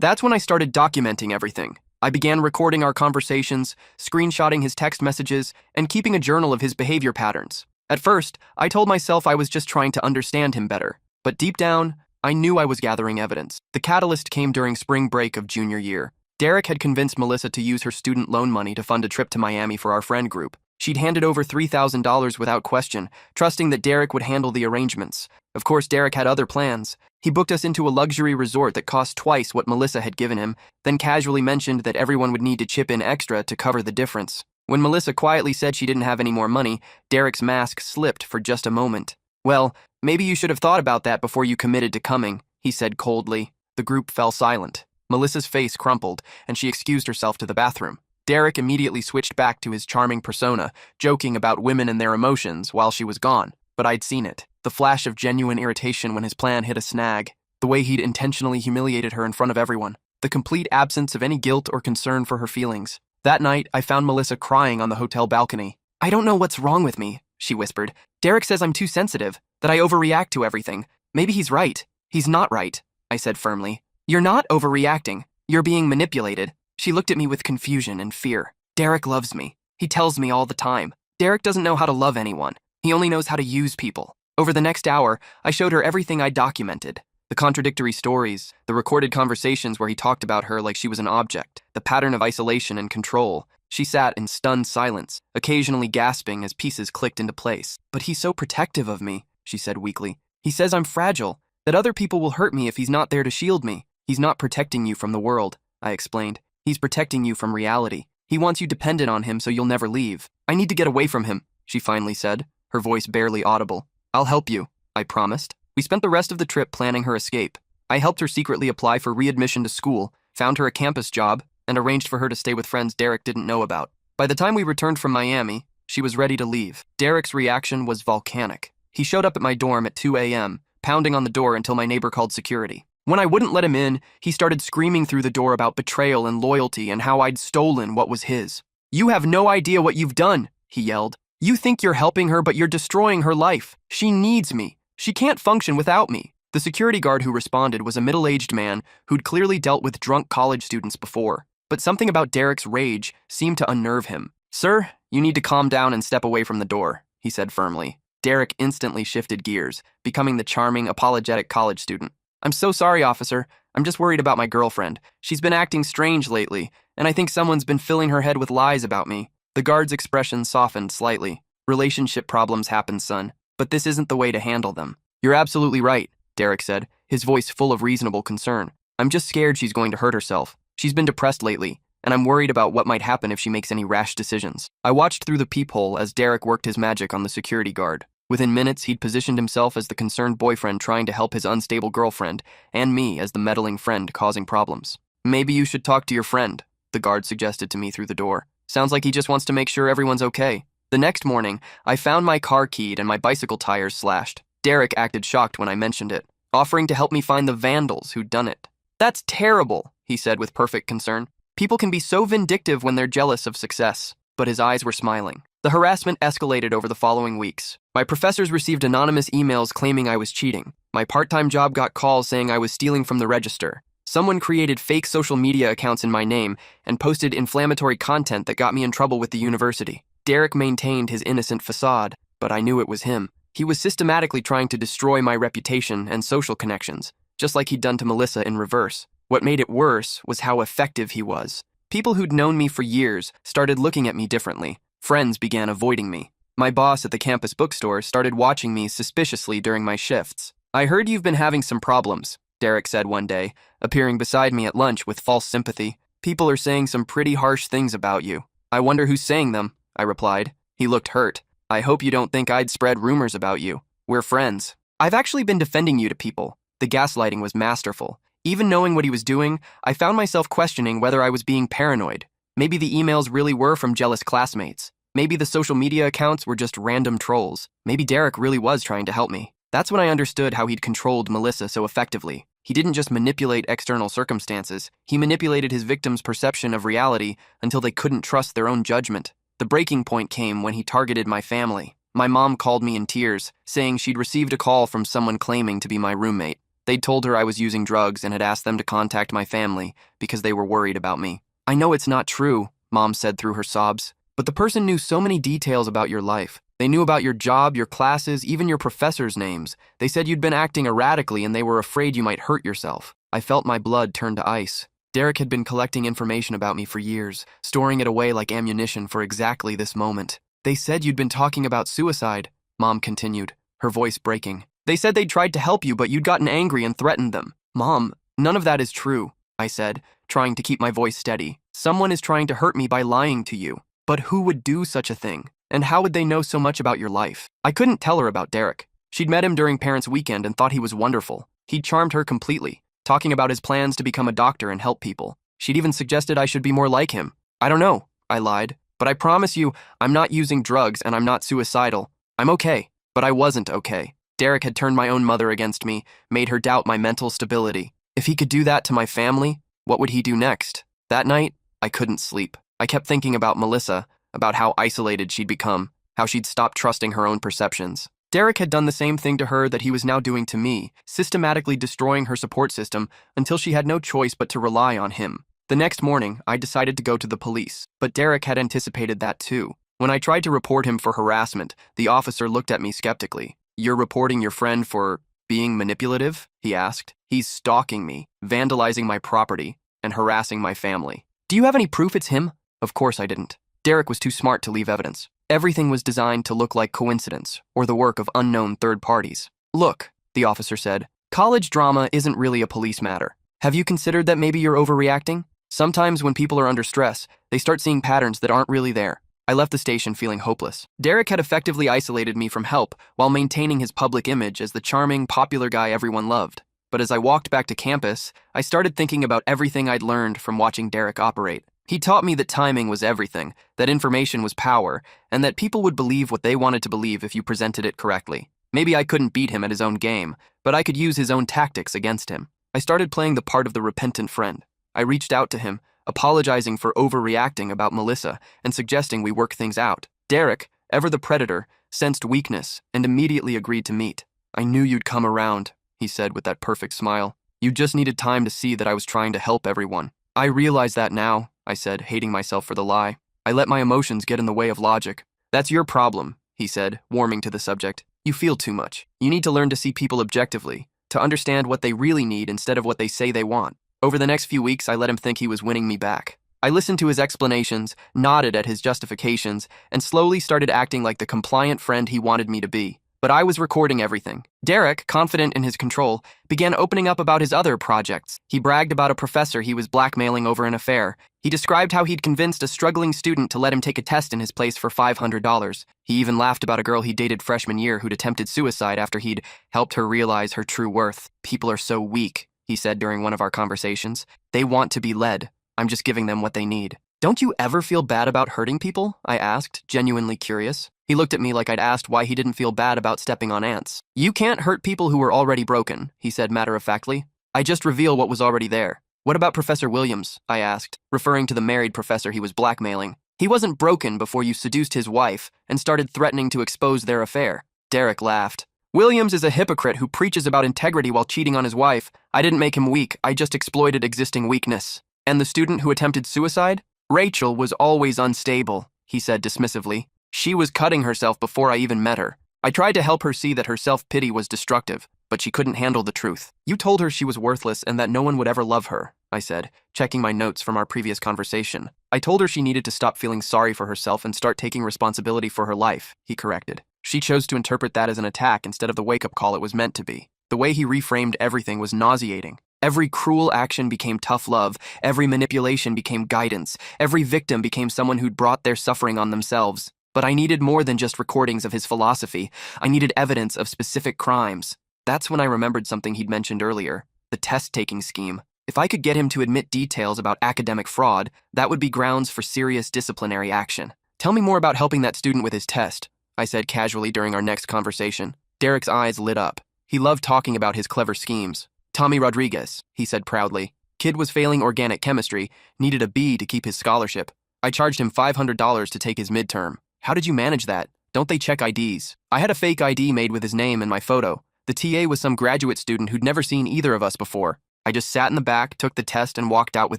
That's when I started documenting everything. I began recording our conversations, screenshotting his text messages, and keeping a journal of his behavior patterns. At first, I told myself I was just trying to understand him better. But deep down, I knew I was gathering evidence. The catalyst came during spring break of junior year. Derek had convinced Melissa to use her student loan money to fund a trip to Miami for our friend group. She'd handed over $3,000 without question, trusting that Derek would handle the arrangements. Of course, Derek had other plans. He booked us into a luxury resort that cost twice what Melissa had given him, then casually mentioned that everyone would need to chip in extra to cover the difference. When Melissa quietly said she didn't have any more money, Derek's mask slipped for just a moment. "Well, maybe you should have thought about that before you committed to coming," he said coldly. The group fell silent. Melissa's face crumpled, and she excused herself to the bathroom. Derek immediately switched back to his charming persona, joking about women and their emotions while she was gone. But I'd seen it. The flash of genuine irritation when his plan hit a snag. The way he'd intentionally humiliated her in front of everyone. The complete absence of any guilt or concern for her feelings. That night, I found Melissa crying on the hotel balcony. "I don't know what's wrong with me," she whispered. "Derek says I'm too sensitive, that I overreact to everything. Maybe he's right." "He's not right," I said firmly. "You're not overreacting. You're being manipulated." She looked at me with confusion and fear. "Derek loves me. He tells me all the time. Derek doesn't know how to love anyone. He only knows how to use people." Over the next hour, I showed her everything I documented. The contradictory stories, the recorded conversations where he talked about her like she was an object, the pattern of isolation and control. She sat in stunned silence, occasionally gasping as pieces clicked into place. "But he's so protective of me," she said weakly. "He says I'm fragile, that other people will hurt me if he's not there to shield me." "He's not protecting you from the world," I explained. "He's protecting you from reality. He wants you dependent on him so you'll never leave." "I need to get away from him," she finally said, her voice barely audible. "I'll help you," I promised. We spent the rest of the trip planning her escape. I helped her secretly apply for readmission to school, found her a campus job, and arranged for her to stay with friends Derek didn't know about. By the time we returned from Miami, she was ready to leave. Derek's reaction was volcanic. He showed up at my dorm at 2 a.m., pounding on the door until my neighbor called security. When I wouldn't let him in, he started screaming through the door about betrayal and loyalty and how I'd stolen what was his. "You have no idea what you've done," he yelled. "You think you're helping her, but you're destroying her life. She needs me. She can't function without me." The security guard who responded was a middle-aged man who'd clearly dealt with drunk college students before. But something about Derek's rage seemed to unnerve him. "Sir, you need to calm down and step away from the door," he said firmly. Derek instantly shifted gears, becoming the charming, apologetic college student. "I'm so sorry, officer. I'm just worried about my girlfriend. She's been acting strange lately, and I think someone's been filling her head with lies about me." The guard's expression softened slightly. "Relationship problems happen, son, but this isn't the way to handle them." "You're absolutely right," Derek said, his voice full of reasonable concern. "I'm just scared she's going to hurt herself. She's been depressed lately, and I'm worried about what might happen if she makes any rash decisions." I watched through the peephole as Derek worked his magic on the security guard. Within minutes, he'd positioned himself as the concerned boyfriend trying to help his unstable girlfriend, and me as the meddling friend causing problems. "Maybe you should talk to your friend," the guard suggested to me through the door. "Sounds like he just wants to make sure everyone's okay." The next morning, I found my car keyed and my bicycle tires slashed. Derek acted shocked when I mentioned it, offering to help me find the vandals who'd done it. "That's terrible," he said with perfect concern. "People can be so vindictive when they're jealous of success." But his eyes were smiling. The harassment escalated over the following weeks. My professors received anonymous emails claiming I was cheating. My part-time job got calls saying I was stealing from the register. Someone created fake social media accounts in my name and posted inflammatory content that got me in trouble with the university. Derek maintained his innocent facade, but I knew it was him. He was systematically trying to destroy my reputation and social connections, just like he'd done to Melissa in reverse. What made it worse was how effective he was. People who'd known me for years started looking at me differently. Friends began avoiding me. My boss at the campus bookstore started watching me suspiciously during my shifts. "I heard you've been having some problems," Derek said one day, appearing beside me at lunch with false sympathy. "People are saying some pretty harsh things about you." "I wonder who's saying them," I replied. He looked hurt. "I hope you don't think I'd spread rumors about you. We're friends." "I've actually been defending you to people." The gaslighting was masterful. Even knowing what he was doing, I found myself questioning whether I was being paranoid. Maybe the emails really were from jealous classmates. Maybe the social media accounts were just random trolls. Maybe Derek really was trying to help me. That's when I understood how he'd controlled Melissa so effectively. He didn't just manipulate external circumstances, he manipulated his victims' perception of reality until they couldn't trust their own judgment. The breaking point came when he targeted my family. My mom called me in tears, saying she'd received a call from someone claiming to be my roommate. They'd told her I was using drugs and had asked them to contact my family because they were worried about me. I know it's not true, Mom said through her sobs, but the person knew so many details about your life. They knew about your job, your classes, even your professors' names. They said you'd been acting erratically and they were afraid you might hurt yourself. I felt my blood turn to ice. Derek had been collecting information about me for years, storing it away like ammunition for exactly this moment. They said you'd been talking about suicide, Mom continued, her voice breaking. They said they'd tried to help you, but you'd gotten angry and threatened them. Mom, none of that is true, I said, trying to keep my voice steady. Someone is trying to hurt me by lying to you. But who would do such a thing? And how would they know so much about your life? I couldn't tell her about Derek. She'd met him during Parents' Weekend and thought he was wonderful. He'd charmed her completely, talking about his plans to become a doctor and help people. She'd even suggested I should be more like him. I don't know, I lied. But I promise you, I'm not using drugs and I'm not suicidal. I'm okay. But I wasn't okay. Derek had turned my own mother against me, made her doubt my mental stability. If he could do that to my family, what would he do next? That night, I couldn't sleep. I kept thinking about Melissa, about how isolated she'd become, how she'd stopped trusting her own perceptions. Derek had done the same thing to her that he was now doing to me, systematically destroying her support system until she had no choice but to rely on him. The next morning, I decided to go to the police, but Derek had anticipated that too. When I tried to report him for harassment, the officer looked at me skeptically. "You're reporting your friend for being manipulative?" he asked. "He's stalking me, vandalizing my property, and harassing my family. Do you have any proof it's him?" Of course I didn't. Derek was too smart to leave evidence. Everything was designed to look like coincidence or the work of unknown third parties. "Look," the officer said, "college drama isn't really a police matter. Have you considered that maybe you're overreacting? Sometimes when people are under stress, they start seeing patterns that aren't really there." I left the station feeling hopeless. Derek had effectively isolated me from help while maintaining his public image as the charming, popular guy everyone loved. But as I walked back to campus, I started thinking about everything I'd learned from watching Derek operate. He taught me that timing was everything, that information was power, and that people would believe what they wanted to believe if you presented it correctly. Maybe I couldn't beat him at his own game, but I could use his own tactics against him. I started playing the part of the repentant friend. I reached out to him, apologizing for overreacting about Melissa and suggesting we work things out. Derek, ever the predator, sensed weakness and immediately agreed to meet. "I knew you'd come around," he said with that perfect smile. "You just needed time to see that I was trying to help everyone." "I realize that now," I said, hating myself for the lie. "I let my emotions get in the way of logic." "That's your problem," he said, warming to the subject. "You feel too much. You need to learn to see people objectively, to understand what they really need instead of what they say they want." Over the next few weeks, I let him think he was winning me back. I listened to his explanations, nodded at his justifications, and slowly started acting like the compliant friend he wanted me to be. But I was recording everything. Derek, confident in his control, began opening up about his other projects. He bragged about a professor he was blackmailing over an affair. He described how he'd convinced a struggling student to let him take a test in his place for $500. He even laughed about a girl he dated freshman year who'd attempted suicide after he'd helped her realize her true worth. "People are so weak," he said during one of our conversations. "They want to be led. I'm just giving them what they need." "Don't you ever feel bad about hurting people?" I asked, genuinely curious. He looked at me like I'd asked why he didn't feel bad about stepping on ants. "You can't hurt people who are already broken," he said matter-of-factly. "I just reveal what was already there." "What about Professor Williams?" I asked, referring to the married professor he was blackmailing. "He wasn't broken before you seduced his wife and started threatening to expose their affair." Derek laughed. "Williams is a hypocrite who preaches about integrity while cheating on his wife. I didn't make him weak, I just exploited existing weakness." "And the student who attempted suicide?" "Rachel was always unstable," he said dismissively. "She was cutting herself before I even met her. I tried to help her see that her self-pity was destructive, but she couldn't handle the truth." "You told her she was worthless and that no one would ever love her," I said, checking my notes from our previous conversation. "I told her she needed to stop feeling sorry for herself and start taking responsibility for her life," he corrected. She chose to interpret that as an attack instead of the wake-up call it was meant to be. The way he reframed everything was nauseating. Every cruel action became tough love, every manipulation became guidance, every victim became someone who'd brought their suffering on themselves. But I needed more than just recordings of his philosophy. I needed evidence of specific crimes. That's when I remembered something he'd mentioned earlier, the test-taking scheme. If I could get him to admit details about academic fraud, that would be grounds for serious disciplinary action. "Tell me more about helping that student with his test," I said casually during our next conversation. Derek's eyes lit up. He loved talking about his clever schemes. "Tommy Rodriguez," he said proudly. "Kid was failing organic chemistry, needed a B to keep his scholarship. I charged him $500 to take his midterm. How did you manage that? Don't they check IDs?" "I had a fake ID made with his name and my photo. The TA was some graduate student who'd never seen either of us before. I just sat in the back, took the test, and walked out with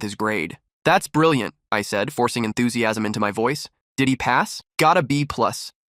his grade. "That's brilliant," I said, forcing enthusiasm into my voice. "Did he pass?" "Got a B+,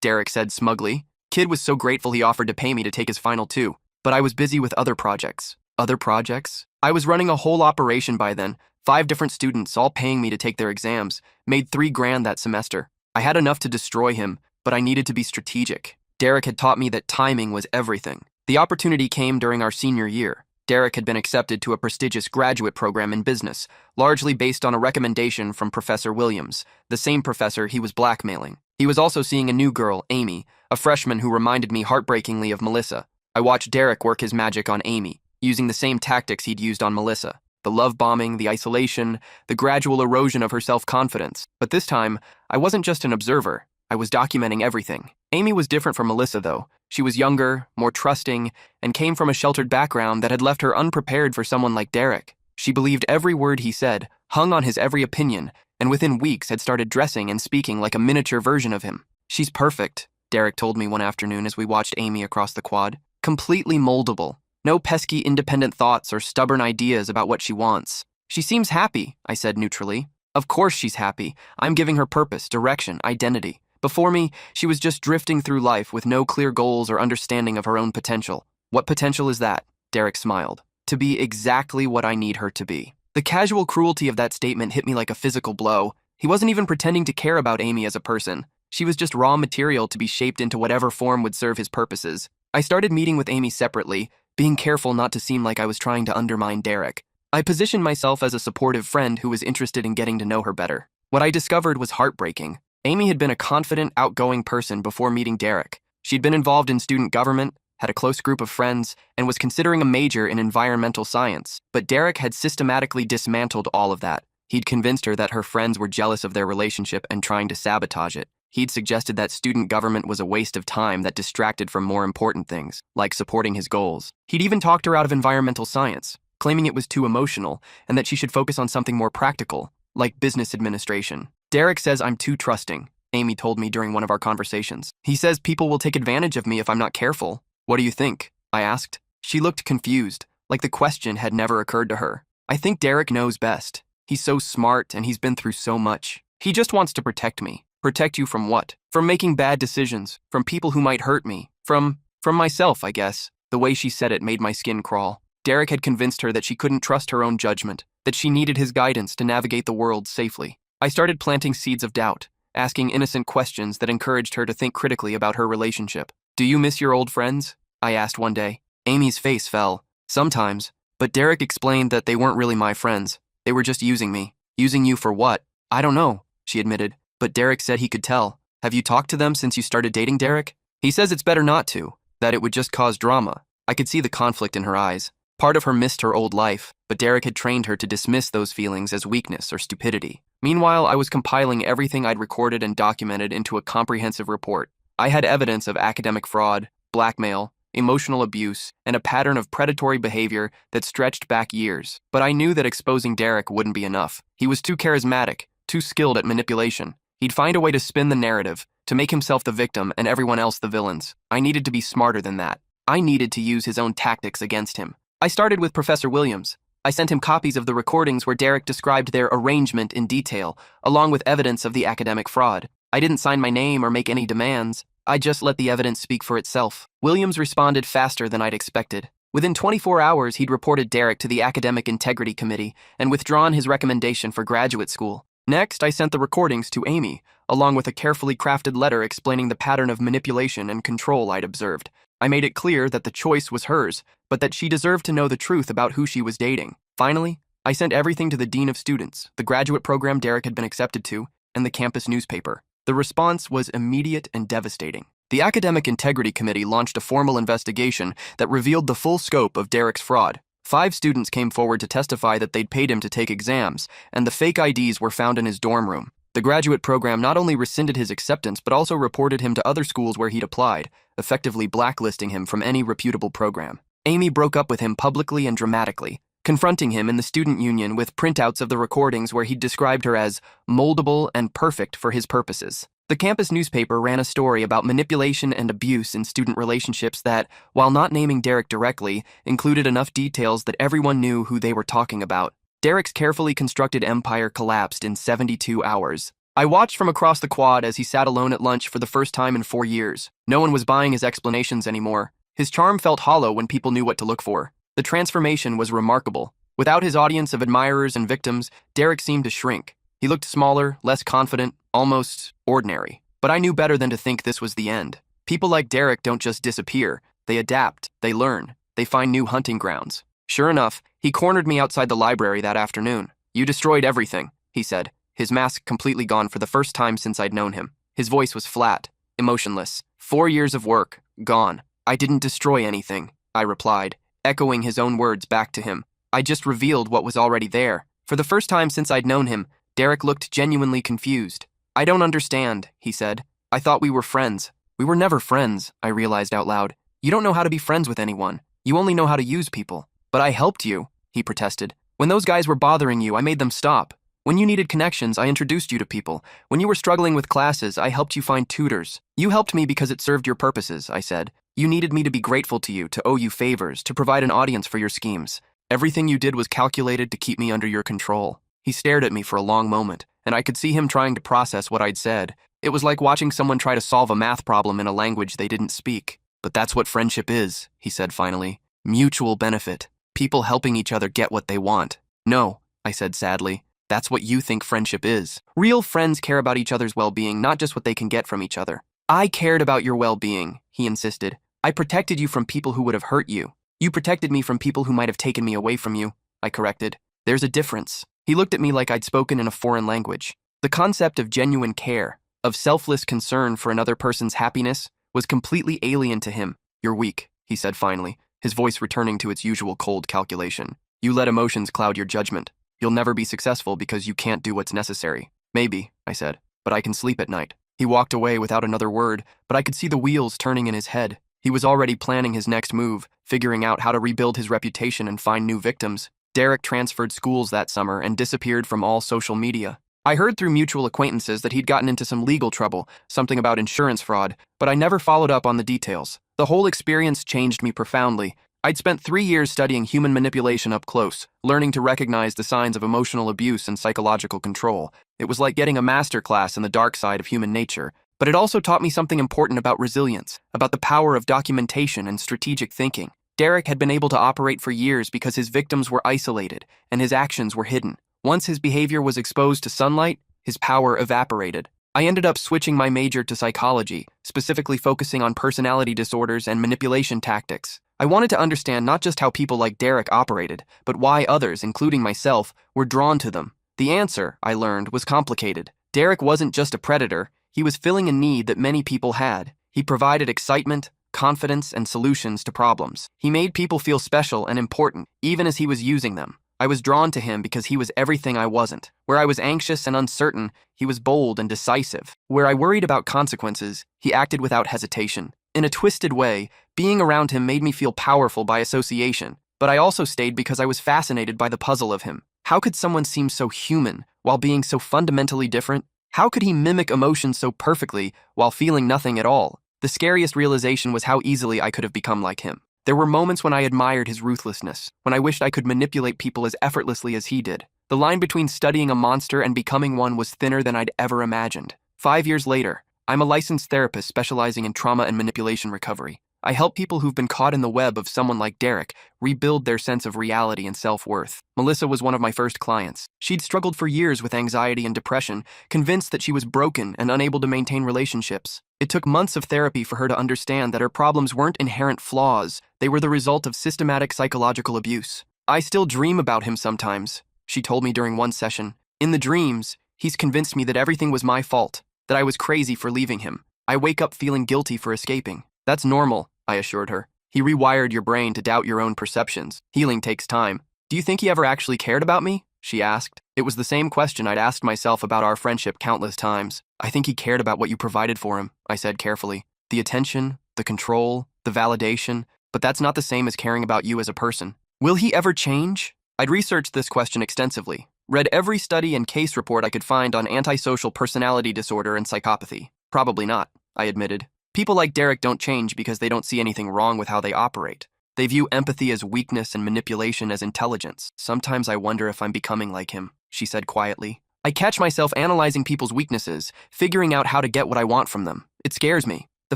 Derek said smugly. Kid was so grateful he offered to pay me to take his final two. But I was busy with other projects. Other projects? I was running a whole operation by then, 5 different students all paying me to take their exams, made $3,000 that semester. I had enough to destroy him, but I needed to be strategic. Derek had taught me that timing was everything. The opportunity came during our senior year. Derek had been accepted to a prestigious graduate program in business, largely based on a recommendation from Professor Williams, the same professor he was blackmailing. He was also seeing a new girl, Amy, a freshman who reminded me heartbreakingly of Melissa. I watched Derek work his magic on Amy, using the same tactics he'd used on Melissa. The love bombing, the isolation, the gradual erosion of her self-confidence. But this time, I wasn't just an observer. I was documenting everything. Amy was different from Melissa, though. She was younger, more trusting, and came from a sheltered background that had left her unprepared for someone like Derek. She believed every word he said, hung on his every opinion, and within weeks had started dressing and speaking like a miniature version of him. "She's perfect," Derek told me one afternoon as we watched Amy across the quad. "Completely moldable. No pesky independent thoughts or stubborn ideas about what she wants. She seems happy," I said neutrally. "Of course she's happy. I'm giving her purpose, direction, identity. Before me, she was just drifting through life with no clear goals or understanding of her own potential." "What potential is that?" Derek smiled. "To be exactly what I need her to be." The casual cruelty of that statement hit me like a physical blow. He wasn't even pretending to care about Amy as a person. She was just raw material to be shaped into whatever form would serve his purposes. I started meeting with Amy separately, being careful not to seem like I was trying to undermine Derek. I positioned myself as a supportive friend who was interested in getting to know her better. What I discovered was heartbreaking. Amy had been a confident, outgoing person before meeting Derek. She'd been involved in student government, had a close group of friends, and was considering a major in environmental science. But Derek had systematically dismantled all of that. He'd convinced her that her friends were jealous of their relationship and trying to sabotage it. He'd suggested that student government was a waste of time that distracted from more important things, like supporting his goals. He'd even talked her out of environmental science, claiming it was too emotional and that she should focus on something more practical, like business administration. "Derek says I'm too trusting," Amy told me during one of our conversations. "He says people will take advantage of me if I'm not careful." "What do you think?" I asked. She looked confused, like the question had never occurred to her. "I think Derek knows best. He's so smart and he's been through so much. He just wants to protect me." "Protect you from what?" "From making bad decisions, from people who might hurt me, from myself, I guess." The way she said it made my skin crawl. Derek had convinced her that she couldn't trust her own judgment, that she needed his guidance to navigate the world safely. I started planting seeds of doubt, asking innocent questions that encouraged her to think critically about her relationship. "Do you miss your old friends?" I asked one day. Amy's face fell. "Sometimes," but Derek explained that they weren't really my friends. "They were just using me." "Using you for what?" "I don't know," she admitted. But Derek said he could tell. "Have you talked to them since you started dating Derek?" "He says it's better not to, that it would just cause drama." I could see the conflict in her eyes. Part of her missed her old life, but Derek had trained her to dismiss those feelings as weakness or stupidity. Meanwhile, I was compiling everything I'd recorded and documented into a comprehensive report. I had evidence of academic fraud, blackmail, emotional abuse, and a pattern of predatory behavior that stretched back years. But I knew that exposing Derek wouldn't be enough. He was too charismatic, too skilled at manipulation. He'd find a way to spin the narrative, to make himself the victim and everyone else the villains. I needed to be smarter than that. I needed to use his own tactics against him. I started with Professor Williams. I sent him copies of the recordings where Derek described their arrangement in detail, along with evidence of the academic fraud. I didn't sign my name or make any demands. I just let the evidence speak for itself. Williams responded faster than I'd expected. Within 24 hours, he'd reported Derek to the Academic Integrity Committee and withdrawn his recommendation for graduate school. Next, I sent the recordings to Amy, along with a carefully crafted letter explaining the pattern of manipulation and control I'd observed. I made it clear that the choice was hers, but that she deserved to know the truth about who she was dating. Finally, I sent everything to the Dean of Students, the graduate program Derek had been accepted to, and the campus newspaper. The response was immediate and devastating. The Academic Integrity Committee launched a formal investigation that revealed the full scope of Derek's fraud. 5 students came forward to testify that they'd paid him to take exams, and the fake IDs were found in his dorm room. The graduate program not only rescinded his acceptance, but also reported him to other schools where he'd applied, effectively blacklisting him from any reputable program. Amy broke up with him publicly and dramatically, confronting him in the student union with printouts of the recordings where he'd described her as moldable and perfect for his purposes. The campus newspaper ran a story about manipulation and abuse in student relationships that, while not naming Derek directly, included enough details that everyone knew who they were talking about. Derek's carefully constructed empire collapsed in 72 hours. I watched from across the quad as he sat alone at lunch for the first time in 4 years. No one was buying his explanations anymore. His charm felt hollow when people knew what to look for. The transformation was remarkable. Without his audience of admirers and victims, Derek seemed to shrink. He looked smaller, less confident, almost ordinary. But I knew better than to think this was the end. People like Derek don't just disappear. They adapt, they learn, they find new hunting grounds. Sure enough, he cornered me outside the library that afternoon. "You destroyed everything," he said, his mask completely gone for the first time since I'd known him. His voice was flat, emotionless. 4 years of work, gone. "I didn't destroy anything," I replied, echoing his own words back to him. "I just revealed what was already there." For the first time since I'd known him, Derek looked genuinely confused. "I don't understand," he said. "I thought we were friends." "We were never friends," I realized out loud. "You don't know how to be friends with anyone. You only know how to use people." "But I helped you," he protested. "When those guys were bothering you, I made them stop. When you needed connections, I introduced you to people. When you were struggling with classes, I helped you find tutors. You helped me because it served your purposes," I said. "You needed me to be grateful to you, to owe you favors, to provide an audience for your schemes. Everything you did was calculated to keep me under your control." He stared at me for a long moment, and I could see him trying to process what I'd said. It was like watching someone try to solve a math problem in a language they didn't speak. "But that's what friendship is," he said finally. "Mutual benefit. People helping each other get what they want." "No," I said sadly. "That's what you think friendship is. Real friends care about each other's well-being, not just what they can get from each other." "I cared about your well-being," he insisted. "I protected you from people who would have hurt you. You protected me from people who might have taken me away from you," I corrected. "There's a difference." He looked at me like I'd spoken in a foreign language. The concept of genuine care, of selfless concern for another person's happiness, was completely alien to him. "You're weak," he said finally, his voice returning to its usual cold calculation. "You let emotions cloud your judgment. You'll never be successful because you can't do what's necessary." "Maybe," I said, "but I can sleep at night." He walked away without another word, but I could see the wheels turning in his head. He was already planning his next move, figuring out how to rebuild his reputation and find new victims. Derek transferred schools that summer and disappeared from all social media. I heard through mutual acquaintances that he'd gotten into some legal trouble, something about insurance fraud, but I never followed up on the details. The whole experience changed me profoundly. I'd spent 3 years studying human manipulation up close, learning to recognize the signs of emotional abuse and psychological control. It was like getting a masterclass in the dark side of human nature, but it also taught me something important about resilience, about the power of documentation and strategic thinking. Derek had been able to operate for years because his victims were isolated and his actions were hidden. Once his behavior was exposed to sunlight, his power evaporated. I ended up switching my major to psychology, specifically focusing on personality disorders and manipulation tactics. I wanted to understand not just how people like Derek operated, but why others, including myself, were drawn to them. The answer, I learned, was complicated. Derek wasn't just a predator, he was filling a need that many people had. He provided excitement, confidence, and solutions to problems. He made people feel special and important, even as he was using them. I was drawn to him because he was everything I wasn't. Where I was anxious and uncertain, he was bold and decisive. Where I worried about consequences, he acted without hesitation. In a twisted way, being around him made me feel powerful by association, but I also stayed because I was fascinated by the puzzle of him. How could someone seem so human while being so fundamentally different? How could he mimic emotions so perfectly while feeling nothing at all? The scariest realization was how easily I could have become like him. There were moments when I admired his ruthlessness, when I wished I could manipulate people as effortlessly as he did. The line between studying a monster and becoming one was thinner than I'd ever imagined. 5 years later, I'm a licensed therapist specializing in trauma and manipulation recovery. I help people who've been caught in the web of someone like Derek rebuild their sense of reality and self-worth. Melissa was one of my first clients. She'd struggled for years with anxiety and depression, convinced that she was broken and unable to maintain relationships. It took months of therapy for her to understand that her problems weren't inherent flaws, they were the result of systematic psychological abuse. "I still dream about him sometimes," she told me during one session. "In the dreams, he's convinced me that everything was my fault, that I was crazy for leaving him. I wake up feeling guilty for escaping." "That's normal," I assured her. "He rewired your brain to doubt your own perceptions. Healing takes time." "Do you think he ever actually cared about me?" she asked. It was the same question I'd asked myself about our friendship countless times. "I think he cared about what you provided for him," I said carefully. "The attention, the control, the validation, but that's not the same as caring about you as a person." "Will he ever change?" I'd researched this question extensively, read every study and case report I could find on antisocial personality disorder and psychopathy. Probably not, I admitted. People like Derek don't change because they don't see anything wrong with how they operate. They view empathy as weakness and manipulation as intelligence. Sometimes I wonder if I'm becoming like him, she said quietly. I catch myself analyzing people's weaknesses, figuring out how to get what I want from them. It scares me. The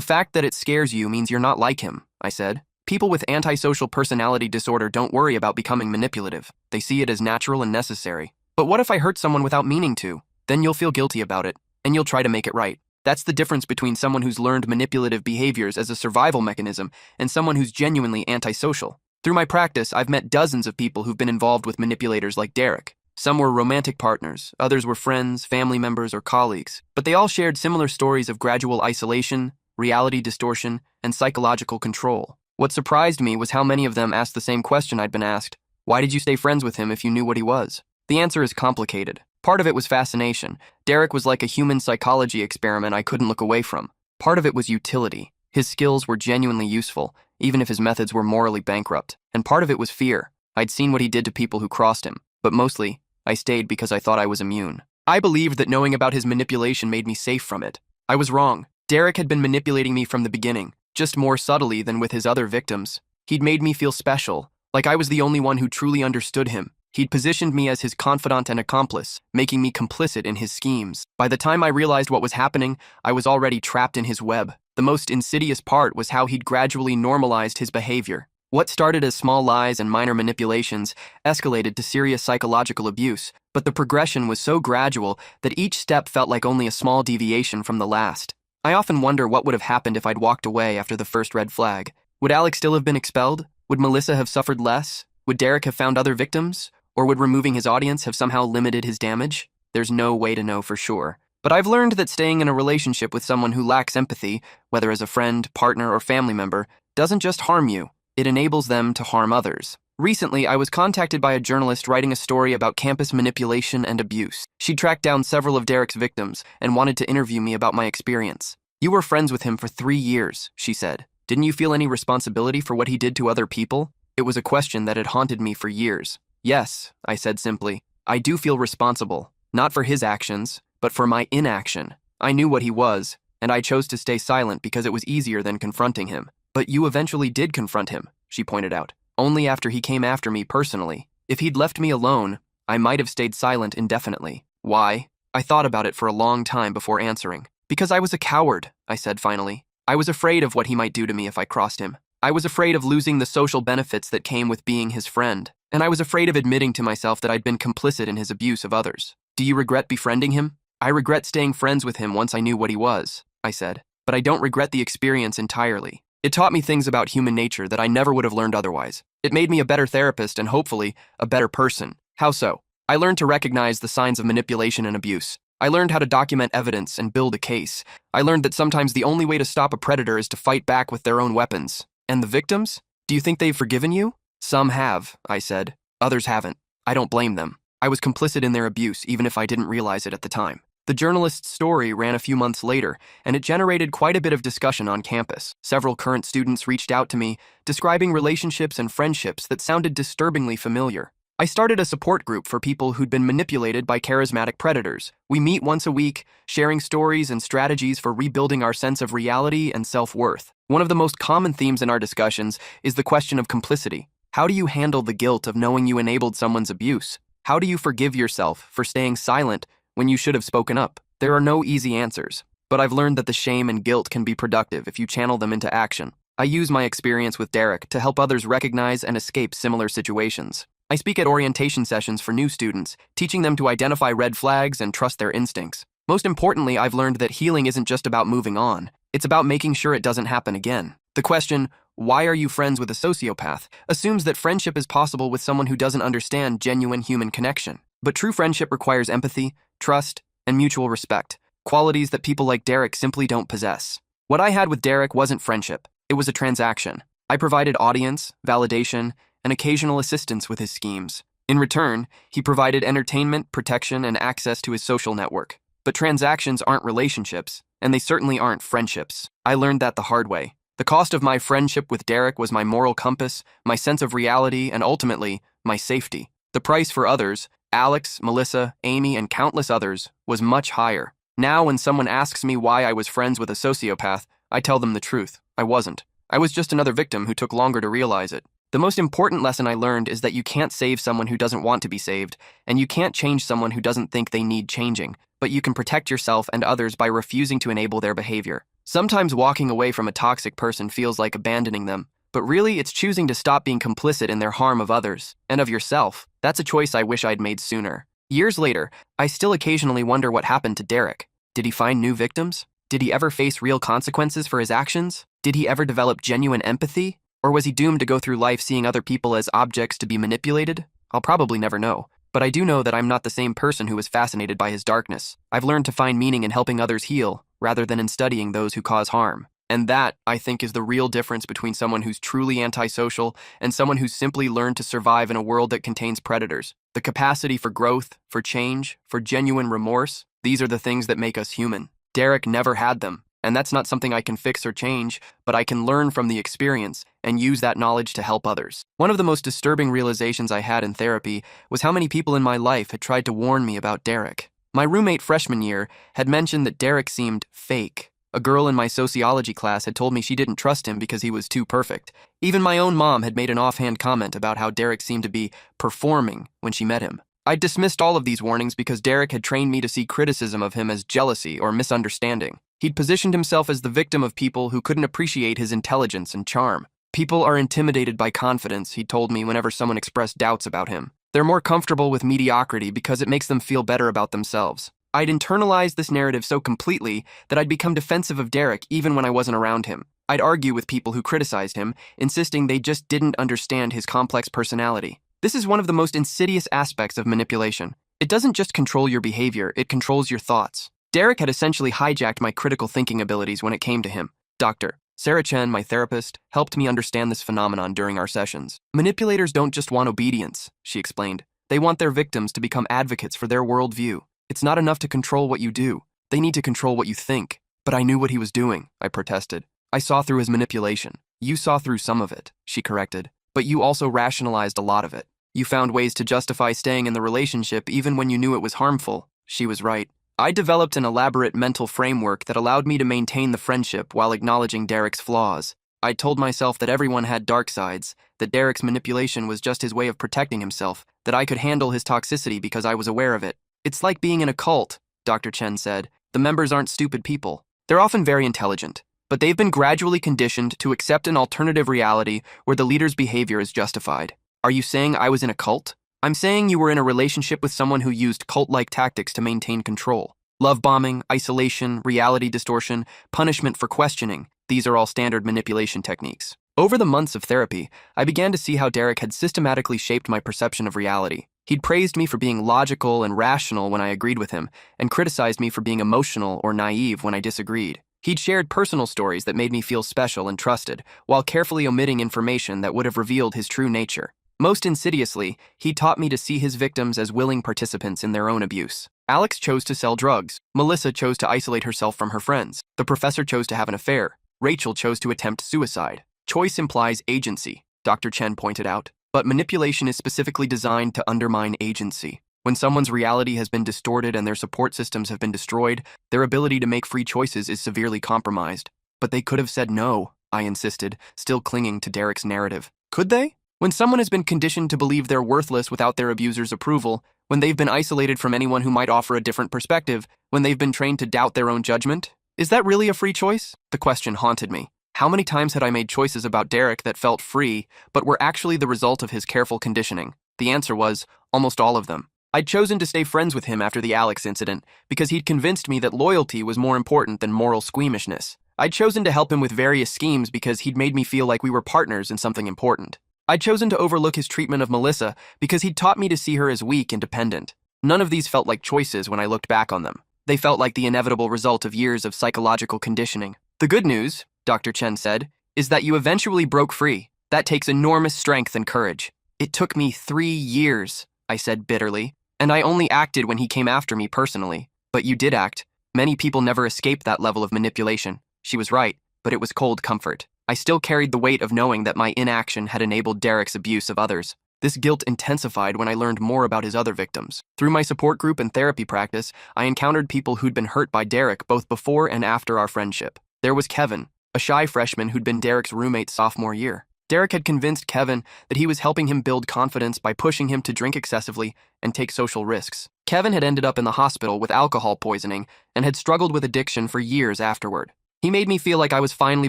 fact that it scares you means you're not like him, I said. People with antisocial personality disorder don't worry about becoming manipulative. They see it as natural and necessary. But what if I hurt someone without meaning to? Then you'll feel guilty about it, and you'll try to make it right. That's the difference between someone who's learned manipulative behaviors as a survival mechanism and someone who's genuinely antisocial. Through my practice, I've met dozens of people who've been involved with manipulators like Derek. Some were romantic partners, others were friends, family members, or colleagues, but they all shared similar stories of gradual isolation, reality distortion, and psychological control. What surprised me was how many of them asked the same question I'd been asked. Why did you stay friends with him if you knew what he was? The answer is complicated. Part of it was fascination. Derek was like a human psychology experiment I couldn't look away from. Part of it was utility. His skills were genuinely useful, even if his methods were morally bankrupt. And part of it was fear. I'd seen what he did to people who crossed him, but mostly, I stayed because I thought I was immune. I believed that knowing about his manipulation made me safe from it. I was wrong. Derek had been manipulating me from the beginning, just more subtly than with his other victims. He'd made me feel special, like I was the only one who truly understood him. He'd positioned me as his confidant and accomplice, making me complicit in his schemes. By the time I realized what was happening, I was already trapped in his web. The most insidious part was how he'd gradually normalized his behavior. What started as small lies and minor manipulations escalated to serious psychological abuse, but the progression was so gradual that each step felt like only a small deviation from the last. I often wonder what would have happened if I'd walked away after the first red flag. Would Alex still have been expelled? Would Melissa have suffered less? Would Derek have found other victims? Or would removing his audience have somehow limited his damage? There's no way to know for sure. But I've learned that staying in a relationship with someone who lacks empathy, whether as a friend, partner, or family member, doesn't just harm you. It enables them to harm others. Recently, I was contacted by a journalist writing a story about campus manipulation and abuse. She tracked down several of Derek's victims and wanted to interview me about my experience. You were friends with him for 3 years, she said. Didn't you feel any responsibility for what he did to other people? It was a question that had haunted me for years. Yes, I said simply. I do feel responsible, not for his actions, but for my inaction. I knew what he was, and I chose to stay silent because it was easier than confronting him. But you eventually did confront him, she pointed out, only after he came after me personally. If he'd left me alone, I might have stayed silent indefinitely. Why? I thought about it for a long time before answering. Because I was a coward, I said finally. I was afraid of what he might do to me if I crossed him. I was afraid of losing the social benefits that came with being his friend. And I was afraid of admitting to myself that I'd been complicit in his abuse of others. Do you regret befriending him? I regret staying friends with him once I knew what he was, I said. But I don't regret the experience entirely. It taught me things about human nature that I never would have learned otherwise. It made me a better therapist and hopefully a better person. How so? I learned to recognize the signs of manipulation and abuse. I learned how to document evidence and build a case. I learned that sometimes the only way to stop a predator is to fight back with their own weapons. And the victims? Do you think they've forgiven you? Some have, I said. Others haven't. I don't blame them. I was complicit in their abuse, even if I didn't realize it at the time. The journalist's story ran a few months later, and it generated quite a bit of discussion on campus. Several current students reached out to me, describing relationships and friendships that sounded disturbingly familiar. I started a support group for people who'd been manipulated by charismatic predators. We meet once a week, sharing stories and strategies for rebuilding our sense of reality and self-worth. One of the most common themes in our discussions is the question of complicity. How do you handle the guilt of knowing you enabled someone's abuse? How do you forgive yourself for staying silent when you should have spoken up? There are no easy answers, but I've learned that the shame and guilt can be productive if you channel them into action. I use my experience with Derek to help others recognize and escape similar situations. I speak at orientation sessions for new students, teaching them to identify red flags and trust their instincts. Most importantly, I've learned that healing isn't just about moving on. It's about making sure it doesn't happen again. The question, why are you friends with a sociopath, assumes that friendship is possible with someone who doesn't understand genuine human connection. But true friendship requires empathy, trust, and mutual respect, qualities that people like Derek simply don't possess. What I had with Derek wasn't friendship. It was a transaction. I provided audience, validation, and occasional assistance with his schemes. In return, he provided entertainment, protection, and access to his social network. But transactions aren't relationships, and they certainly aren't friendships. I learned that the hard way. The cost of my friendship with Derek was my moral compass, my sense of reality, and ultimately, my safety. The price for others, Alex, Melissa, Amy, and countless others, was much higher. Now, when someone asks me why I was friends with a sociopath, I tell them the truth. I wasn't. I was just another victim who took longer to realize it. The most important lesson I learned is that you can't save someone who doesn't want to be saved, and you can't change someone who doesn't think they need changing, but you can protect yourself and others by refusing to enable their behavior. Sometimes walking away from a toxic person feels like abandoning them, but really it's choosing to stop being complicit in their harm of others, and of yourself. That's a choice I wish I'd made sooner. Years later, I still occasionally wonder what happened to Derek. Did he find new victims? Did he ever face real consequences for his actions? Did he ever develop genuine empathy? Or was he doomed to go through life seeing other people as objects to be manipulated? I'll probably never know. But I do know that I'm not the same person who was fascinated by his darkness. I've learned to find meaning in helping others heal, rather than in studying those who cause harm. And that, I think, is the real difference between someone who's truly antisocial and someone who's simply learned to survive in a world that contains predators. The capacity for growth, for change, for genuine remorse, these are the things that make us human. Derek never had them. And that's not something I can fix or change, but I can learn from the experience and use that knowledge to help others. One of the most disturbing realizations I had in therapy was how many people in my life had tried to warn me about Derek. My roommate freshman year had mentioned that Derek seemed fake. A girl in my sociology class had told me she didn't trust him because he was too perfect. Even my own mom had made an offhand comment about how Derek seemed to be performing when she met him. I dismissed all of these warnings because Derek had trained me to see criticism of him as jealousy or misunderstanding. He'd positioned himself as the victim of people who couldn't appreciate his intelligence and charm. People are intimidated by confidence, he told me whenever someone expressed doubts about him. They're more comfortable with mediocrity because it makes them feel better about themselves. I'd internalized this narrative so completely that I'd become defensive of Derek even when I wasn't around him. I'd argue with people who criticized him, insisting they just didn't understand his complex personality. This is one of the most insidious aspects of manipulation. It doesn't just control your behavior, it controls your thoughts. Derek had essentially hijacked my critical thinking abilities when it came to him. Dr. Sarah Chen, my therapist, helped me understand this phenomenon during our sessions. Manipulators don't just want obedience, she explained. They want their victims to become advocates for their worldview. It's not enough to control what you do. They need to control what you think. But I knew what he was doing, I protested. I saw through his manipulation. You saw through some of it, she corrected. But you also rationalized a lot of it. You found ways to justify staying in the relationship even when you knew it was harmful. She was right. I developed an elaborate mental framework that allowed me to maintain the friendship while acknowledging Derek's flaws. I told myself that everyone had dark sides, that Derek's manipulation was just his way of protecting himself, that I could handle his toxicity because I was aware of it. It's like being in a cult, Dr. Chen said. The members aren't stupid people. They're often very intelligent, but they've been gradually conditioned to accept an alternative reality where the leader's behavior is justified. Are you saying I was in a cult? I'm saying you were in a relationship with someone who used cult-like tactics to maintain control. Love bombing, isolation, reality distortion, punishment for questioning. These are all standard manipulation techniques. Over the months of therapy, I began to see how Derek had systematically shaped my perception of reality. He'd praised me for being logical and rational when I agreed with him, and criticized me for being emotional or naive when I disagreed. He'd shared personal stories that made me feel special and trusted, while carefully omitting information that would have revealed his true nature. Most insidiously, he taught me to see his victims as willing participants in their own abuse. Alex chose to sell drugs. Melissa chose to isolate herself from her friends. The professor chose to have an affair. Rachel chose to attempt suicide. Choice implies agency, Dr. Chen pointed out. But manipulation is specifically designed to undermine agency. When someone's reality has been distorted and their support systems have been destroyed, their ability to make free choices is severely compromised. But they could have said no, I insisted, still clinging to Derek's narrative. Could they? When someone has been conditioned to believe they're worthless without their abuser's approval, when they've been isolated from anyone who might offer a different perspective, when they've been trained to doubt their own judgment, is that really a free choice? The question haunted me. How many times had I made choices about Derek that felt free, but were actually the result of his careful conditioning? The answer was, almost all of them. I'd chosen to stay friends with him after the Alex incident because he'd convinced me that loyalty was more important than moral squeamishness. I'd chosen to help him with various schemes because he'd made me feel like we were partners in something important. I'd chosen to overlook his treatment of Melissa because he'd taught me to see her as weak and dependent. None of these felt like choices when I looked back on them. They felt like the inevitable result of years of psychological conditioning. The good news, Dr. Chen said, is that you eventually broke free. That takes enormous strength and courage. It took me 3 years, I said bitterly, and I only acted when he came after me personally. But you did act. Many people never escape that level of manipulation. She was right, but it was cold comfort. I still carried the weight of knowing that my inaction had enabled Derek's abuse of others. This guilt intensified when I learned more about his other victims. Through my support group and therapy practice, I encountered people who'd been hurt by Derek both before and after our friendship. There was Kevin, a shy freshman who'd been Derek's roommate sophomore year. Derek had convinced Kevin that he was helping him build confidence by pushing him to drink excessively and take social risks. Kevin had ended up in the hospital with alcohol poisoning and had struggled with addiction for years afterward. He made me feel like I was finally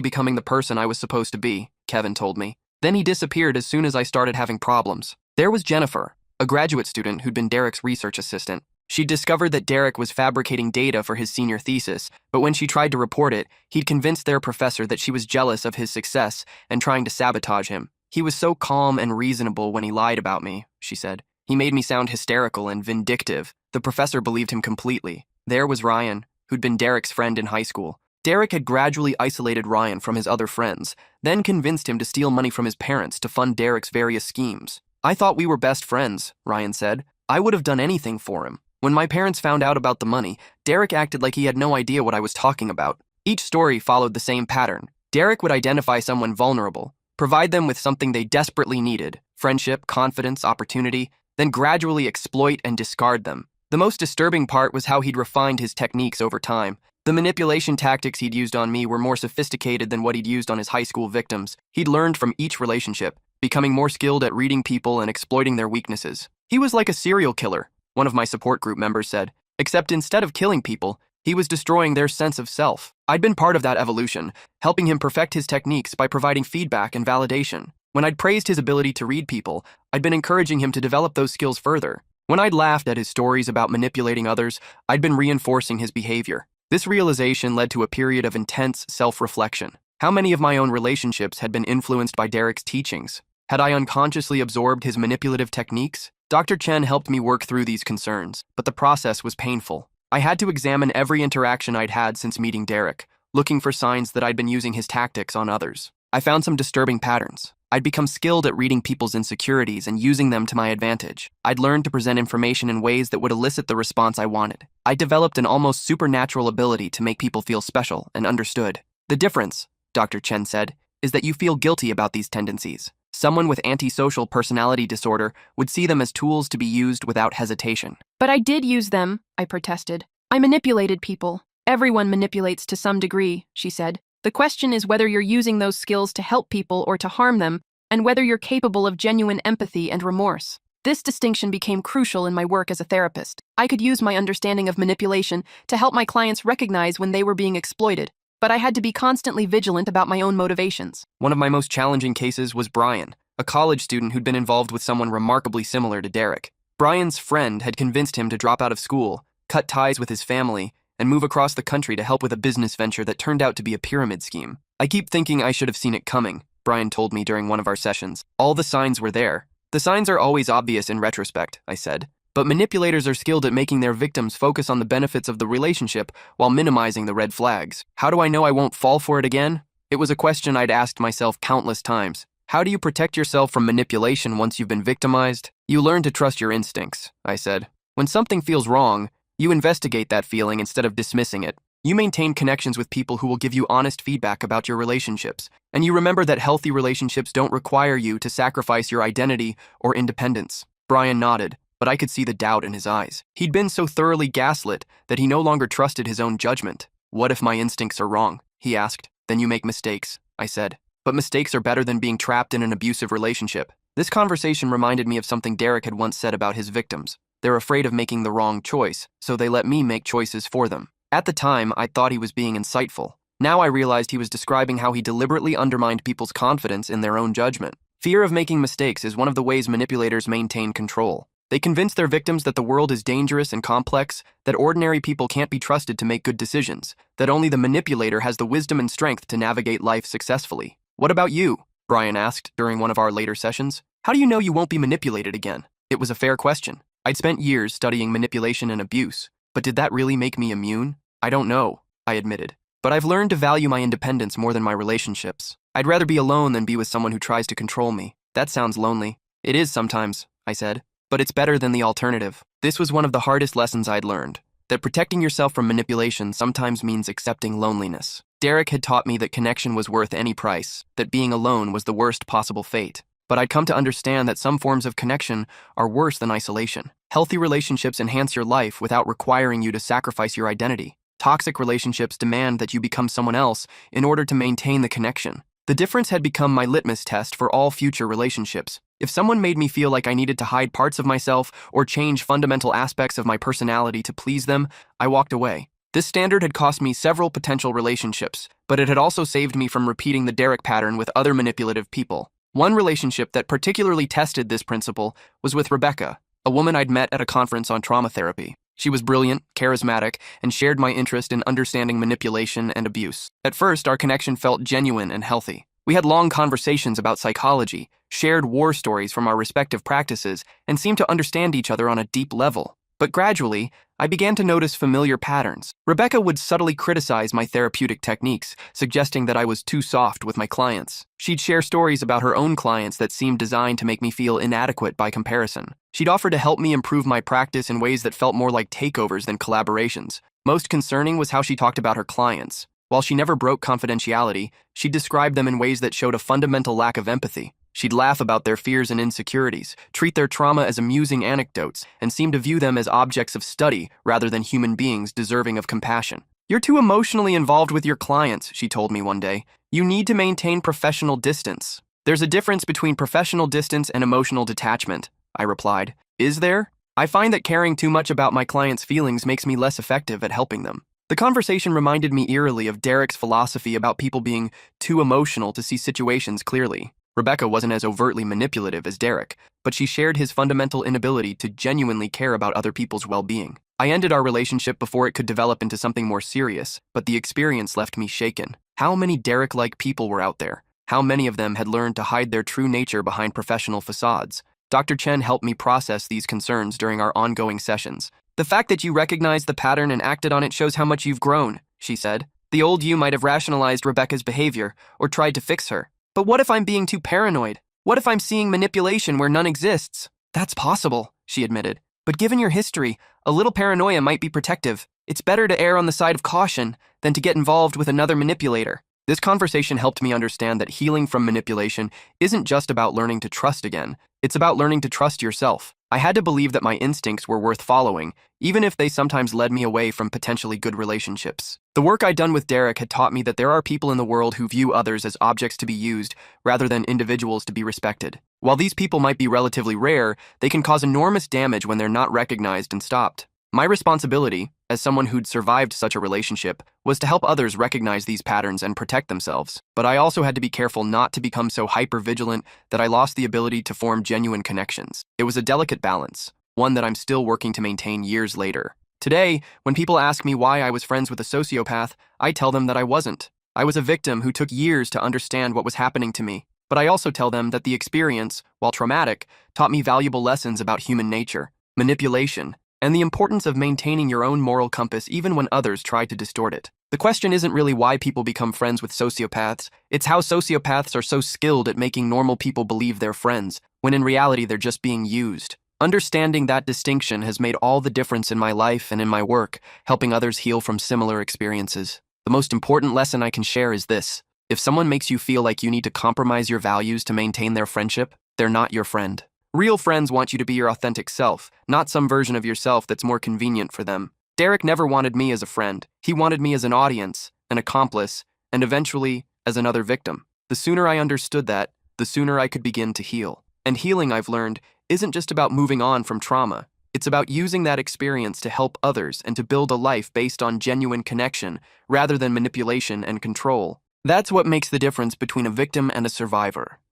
becoming the person I was supposed to be, Kevin told me. Then he disappeared as soon as I started having problems. There was Jennifer, a graduate student who'd been Derek's research assistant. She discovered that Derek was fabricating data for his senior thesis, but when she tried to report it, he'd convinced their professor that she was jealous of his success and trying to sabotage him. He was so calm and reasonable when he lied about me, she said. He made me sound hysterical and vindictive. The professor believed him completely. There was Ryan, who'd been Derek's friend in high school. Derek had gradually isolated Ryan from his other friends, then convinced him to steal money from his parents to fund Derek's various schemes. I thought we were best friends, Ryan said. I would have done anything for him. When my parents found out about the money, Derek acted like he had no idea what I was talking about. Each story followed the same pattern. Derek would identify someone vulnerable, provide them with something they desperately needed, friendship, confidence, opportunity, then gradually exploit and discard them. The most disturbing part was how he'd refined his techniques over time. The manipulation tactics he'd used on me were more sophisticated than what he'd used on his high school victims. He'd learned from each relationship, becoming more skilled at reading people and exploiting their weaknesses. He was like a serial killer, one of my support group members said, except instead of killing people, he was destroying their sense of self. I'd been part of that evolution, helping him perfect his techniques by providing feedback and validation. When I'd praised his ability to read people, I'd been encouraging him to develop those skills further. When I'd laughed at his stories about manipulating others, I'd been reinforcing his behavior. This realization led to a period of intense self-reflection. How many of my own relationships had been influenced by Derek's teachings? Had I unconsciously absorbed his manipulative techniques? Dr. Chen helped me work through these concerns, but the process was painful. I had to examine every interaction I'd had since meeting Derek, looking for signs that I'd been using his tactics on others. I found some disturbing patterns. I'd become skilled at reading people's insecurities and using them to my advantage. I'd learned to present information in ways that would elicit the response I wanted. I developed an almost supernatural ability to make people feel special and understood. The difference, Dr. Chen said, is that you feel guilty about these tendencies. Someone with antisocial personality disorder would see them as tools to be used without hesitation. But I did use them, I protested. I manipulated people. Everyone manipulates to some degree, she said. The question is whether you're using those skills to help people or to harm them, and whether you're capable of genuine empathy and remorse. This distinction became crucial in my work as a therapist. I could use my understanding of manipulation to help my clients recognize when they were being exploited, but I had to be constantly vigilant about my own motivations. One of my most challenging cases was Brian, a college student who'd been involved with someone remarkably similar to Derek. Brian's friend had convinced him to drop out of school, cut ties with his family, and move across the country to help with a business venture that turned out to be a pyramid scheme. I keep thinking I should have seen it coming, Brian told me during one of our sessions. All the signs were there. The signs are always obvious in retrospect, I said. But manipulators are skilled at making their victims focus on the benefits of the relationship while minimizing the red flags. How do I know I won't fall for it again? It was a question I'd asked myself countless times. How do you protect yourself from manipulation once you've been victimized? You learn to trust your instincts, I said. When something feels wrong, you investigate that feeling instead of dismissing it. You maintain connections with people who will give you honest feedback about your relationships, and you remember that healthy relationships don't require you to sacrifice your identity or independence. Brian nodded, but I could see the doubt in his eyes. He'd been so thoroughly gaslit that he no longer trusted his own judgment. What if my instincts are wrong? He asked. Then you make mistakes, I said. But mistakes are better than being trapped in an abusive relationship. This conversation reminded me of something Derek had once said about his victims. They're afraid of making the wrong choice, so they let me make choices for them. At the time, I thought he was being insightful. Now I realized he was describing how he deliberately undermined people's confidence in their own judgment. Fear of making mistakes is one of the ways manipulators maintain control. They convince their victims that the world is dangerous and complex, that ordinary people can't be trusted to make good decisions, that only the manipulator has the wisdom and strength to navigate life successfully. What about you? Brian asked during one of our later sessions. How do you know you won't be manipulated again? It was a fair question. I'd spent years studying manipulation and abuse, but did that really make me immune? I don't know, I admitted. But I've learned to value my independence more than my relationships. I'd rather be alone than be with someone who tries to control me. That sounds lonely. It is sometimes, I said. But it's better than the alternative. This was one of the hardest lessons I'd learned, that protecting yourself from manipulation sometimes means accepting loneliness. Derek had taught me that connection was worth any price, that being alone was the worst possible fate. but I'd come to understand that some forms of connection are worse than isolation. Healthy relationships enhance your life without requiring you to sacrifice your identity. Toxic relationships demand that you become someone else in order to maintain the connection. The difference had become my litmus test for all future relationships. If someone made me feel like I needed to hide parts of myself or change fundamental aspects of my personality to please them, I walked away. This standard had cost me several potential relationships, but it had also saved me from repeating the Derek pattern with other manipulative people. One relationship that particularly tested this principle was with Rebecca, a woman I'd met at a conference on trauma therapy. She was brilliant, charismatic, and shared my interest in understanding manipulation and abuse. At first, our connection felt genuine and healthy. We had long conversations about psychology, shared war stories from our respective practices, and seemed to understand each other on a deep level. But gradually, I began to notice familiar patterns. Rebecca would subtly criticize my therapeutic techniques, suggesting that I was too soft with my clients. She'd share stories about her own clients that seemed designed to make me feel inadequate by comparison. She'd offer to help me improve my practice in ways that felt more like takeovers than collaborations. Most concerning was how she talked about her clients. While she never broke confidentiality, she described them in ways that showed a fundamental lack of empathy. She'd laugh about their fears and insecurities, treat their trauma as amusing anecdotes, and seem to view them as objects of study rather than human beings deserving of compassion. "You're too emotionally involved with your clients," she told me one day. "You need to maintain professional distance." "There's a difference between professional distance and emotional detachment," I replied. "Is there? I find that caring too much about my clients' feelings makes me less effective at helping them." The conversation reminded me eerily of Derek's philosophy about people being too emotional to see situations clearly. Rebecca wasn't as overtly manipulative as Derek, but she shared his fundamental inability to genuinely care about other people's well-being. I ended our relationship before it could develop into something more serious, but the experience left me shaken. How many Derek-like people were out there? How many of them had learned to hide their true nature behind professional facades? Dr. Chen helped me process these concerns during our ongoing sessions. "The fact that you recognized the pattern and acted on it shows how much you've grown," she said. "The old you might have rationalized Rebecca's behavior or tried to fix her. But what if I'm being too paranoid? What if I'm seeing manipulation where none exists?" "That's possible," she admitted. "But given your history, a little paranoia might be protective. It's better to err on the side of caution than to get involved with another manipulator." This conversation helped me understand that healing from manipulation isn't just about learning to trust again. It's about learning to trust yourself. I had to believe that my instincts were worth following, even if they sometimes led me away from potentially good relationships. The work I'd done with Derek had taught me that there are people in the world who view others as objects to be used rather than individuals to be respected. While these people might be relatively rare, they can cause enormous damage when they're not recognized and stopped. My responsibility, as someone who'd survived such a relationship, was to help others recognize these patterns and protect themselves. But I also had to be careful not to become so hyper-vigilant that I lost the ability to form genuine connections. It was a delicate balance, one that I'm still working to maintain years later. Today, when people ask me why I was friends with a sociopath, I tell them that I wasn't. I was a victim who took years to understand what was happening to me. But I also tell them that the experience, while traumatic, taught me valuable lessons about human nature, manipulation, and the importance of maintaining your own moral compass even when others try to distort it. The question isn't really why people become friends with sociopaths, it's how sociopaths are so skilled at making normal people believe they're friends, when in reality they're just being used. Understanding that distinction has made all the difference in my life and in my work, helping others heal from similar experiences. The most important lesson I can share is this: if someone makes you feel like you need to compromise your values to maintain their friendship, they're not your friend. Real friends want you to be your authentic self, not some version of yourself that's more convenient for them. Derek never wanted me as a friend. He wanted me as an audience, an accomplice, and eventually, as another victim. The sooner I understood that, the sooner I could begin to heal. And healing, I've learned, isn't just about moving on from trauma. It's about using that experience to help others and to build a life based on genuine connection, rather than manipulation and control. That's what makes the difference between a victim and a survivor.